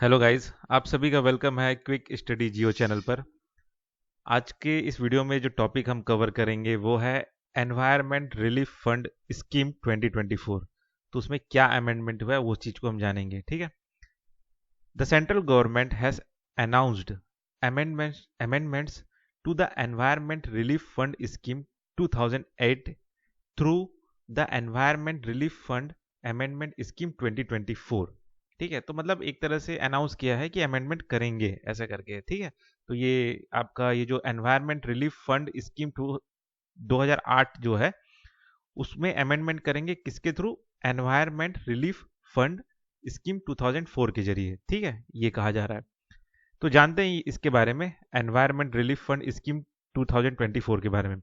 Hello guys, आप सभी का वेलकम है क्विक स्टडी जियो चैनल पर। आज के इस वीडियो में जो टॉपिक हम कवर करेंगे वो है एनवायरनमेंट रिलीफ फंड स्कीम 2024। तो उसमें क्या अमेंडमेंट हुआ है वो चीज़ को हम जानेंगे, ठीक है। The central government has announced amendments to the Environment Relief Fund Scheme 2008 through the environment relief fund amendment scheme 2024। ठीक है, तो मतलब एक तरह से अनाउंस किया है कि अमेंडमेंट करेंगे ऐसा करके, ठीक है। तो ये आपका ये जो एनवायरमेंट रिलीफ फंड स्कीम 2008 जो है उसमें अमेंडमेंट करेंगे किसके through? Environment relief fund scheme 2004 के जरिए, ठीक है, ये कहा जा रहा है। तो जानते हैं इसके बारे में, एनवायरमेंट रिलीफ फंड स्कीम 2024 के बारे में।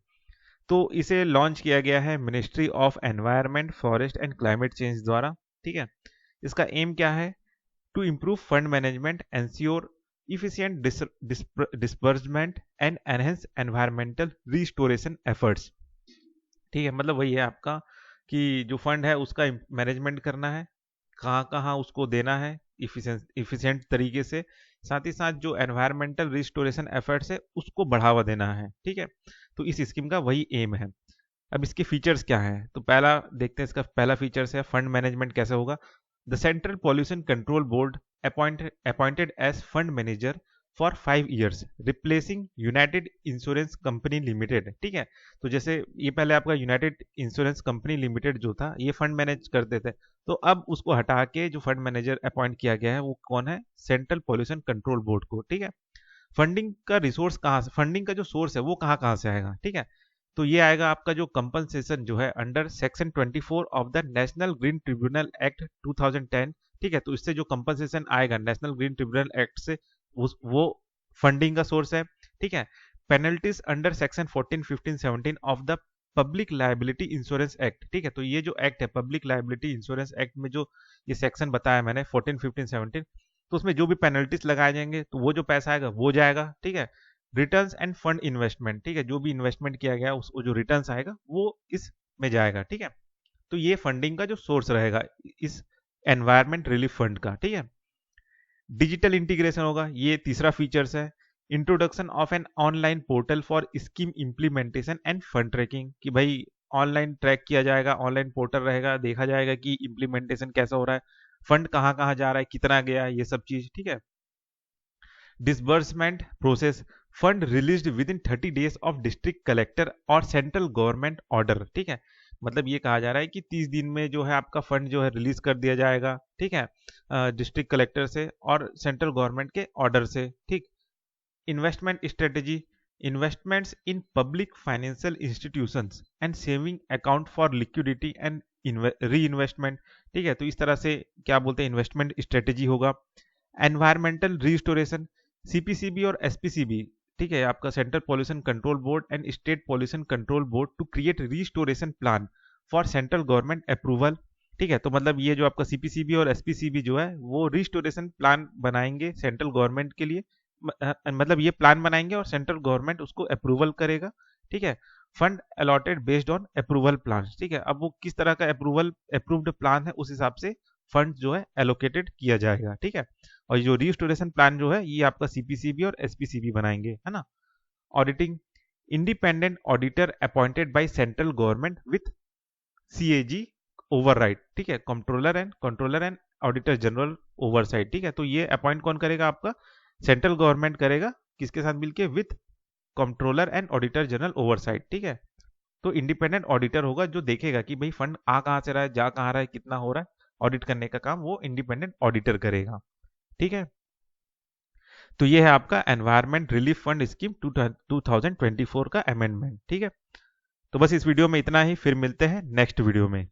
तो इसे लॉन्च किया गया है ministry of environment forest and climate change द्वारा, ठीक है। इसका एम क्या है? To improve fund management, ensure efficient disbursement and enhance environmental restoration efforts. ठीक है, मतलब वही है आपका कि जो फंड है उसका मैनेजमेंट करना है, कहाँ कहाँ उसको देना है इफिशिएंट तरीके से, साथ ही साथ जो एनवायरमेंटल रिस्टोरेशन एफर्ट्स है उसको बढ़ावा देना है, ठीक है। तो इस स्कीम का वही एम है। अब इसके फीचर्स क्या हैं? तो पहला देखते हैं, इसका पहला फीचर्स है फंड मैनेजमेंट कैसे होगा। The central pollution control board appointed as fund manager for 5 years, replacing united insurance company limited, ठीक है। तो जैसे ये पहले आपका यूनाइटेड इंश्योरेंस कंपनी लिमिटेड जो था ये फंड मैनेज करते थे, तो अब उसको हटा के जो फंड मैनेजर अपॉइंट किया गया है वो कौन है? सेंट्रल पॉल्यूशन कंट्रोल बोर्ड को, ठीक है। फंडिंग का रिसोर्स कहाँ से, फंडिंग का जो सोर्स है वो कहाँ कहाँ से आएगा, ठीक है। तो ये आएगा आपका जो कंपनसेशन जो है under section 24 of the national green tribunal act 2010, ठीक है। तो इससे जो कंपनसेशन आएगा नेशनल ग्रीन ट्रिब्यूनल एक्ट से वो फंडिंग का सोर्स है, ठीक है। Penalties under section 14, 15, 17 of the public liability insurance act, ठीक है। तो ये जो एक्ट है पब्लिक लाइबिलिटी इंश्योरेंस एक्ट में जो ये सेक्शन बताया मैंने 14, 15, 17, तो उसमें जो भी पेनल्टीज लगाए जाएंगे तो वो जो पैसा आएगा वो जाएगा, ठीक है। रिटर्न्स एंड फंड इन्वेस्टमेंट, ठीक है, जो भी इन्वेस्टमेंट किया गया उस जो रिटर्न्स आएगा वो इस में जाएगा, ठीक है। तो ये फंडिंग का जो सोर्स रहेगा इस एनवायरमेंट रिलीफ फंड का, ठीक है। डिजिटल इंटीग्रेशन होगा, ये तीसरा फीचर्स है। Introduction of an online portal for scheme implementation and fund tracking, कि भाई ऑनलाइन ट्रैक किया जाएगा, ऑनलाइन पोर्टल रहेगा, देखा जाएगा कि इंप्लीमेंटेशन कैसा हो रहा है, फंड कहाँ कहाँ जा रहा है, कितना गया है, ये सब चीज, ठीक है। Disbursement process, fund released with in 30 days of district collector और सेंट्रल गवर्नमेंट ऑर्डर, ठीक है। मतलब ये कहा जा रहा है कि 30 दिन में जो है आपका फंड जो है रिलीज कर दिया जाएगा, ठीक है, डिस्ट्रिक्ट कलेक्टर से और सेंट्रल गवर्नमेंट के ऑर्डर से, ठीक। Investment strategy, investments in public financial institutions and saving account for liquidity and reinvestment, ठीक है। तो इस तरह से क्या बोलते हैं, इन्वेस्टमेंट स्ट्रेटेजी होगा। एनवायरमेंटल रिस्टोरेशन, सीपीसीबी और एसपीसीबी, ठीक है, आपका central pollution control board and state pollution control board to create restoration plan for central government approval, ठीक है। तो मतलब ये जो आपका सीपीसीबी और एसपीसीबी जो है वो रिस्टोरेशन प्लान बनाएंगे सेंट्रल गवर्नमेंट के लिए, मतलब ये प्लान बनाएंगे और सेंट्रल गवर्नमेंट उसको अप्रूवल करेगा, ठीक है। Fund allotted based on approval plan, ठीक है। अब वो किस तरह का अप्रूवल अप्रूव्ड प्लान है उस हिसाब से फंड जो है एलोकेटेड किया जाएगा, ठीक है। और जो रिस्टोरेशन प्लान जो है ये आपका सीपीसीबी और एसपीसीबी बनाएंगे, है ना। Auditing, independent auditor appointed by central government with CAG overwrite, ठीक है, controller and auditor general oversight, ठीक है। तो ये अपॉइंट कौन करेगा? आपका सेंट्रल गवर्नमेंट करेगा, किसके साथ मिलके? With controller and auditor general oversight, ठीक है। तो इंडिपेंडेंट ऑडिटर होगा जो देखेगा कि भाई फंड आ कहाँ से रहा है, जा कहाँ रहा है, कितना हो रहा है, ऑडिट करने का काम वो इंडिपेंडेंट ऑडिटर करेगा, ठीक है। तो ये है आपका एनवायरमेंट रिलीफ फंड स्कीम 2024 का अमेंडमेंट, ठीक है। तो बस इस वीडियो में इतना ही, फिर मिलते हैं नेक्स्ट वीडियो में।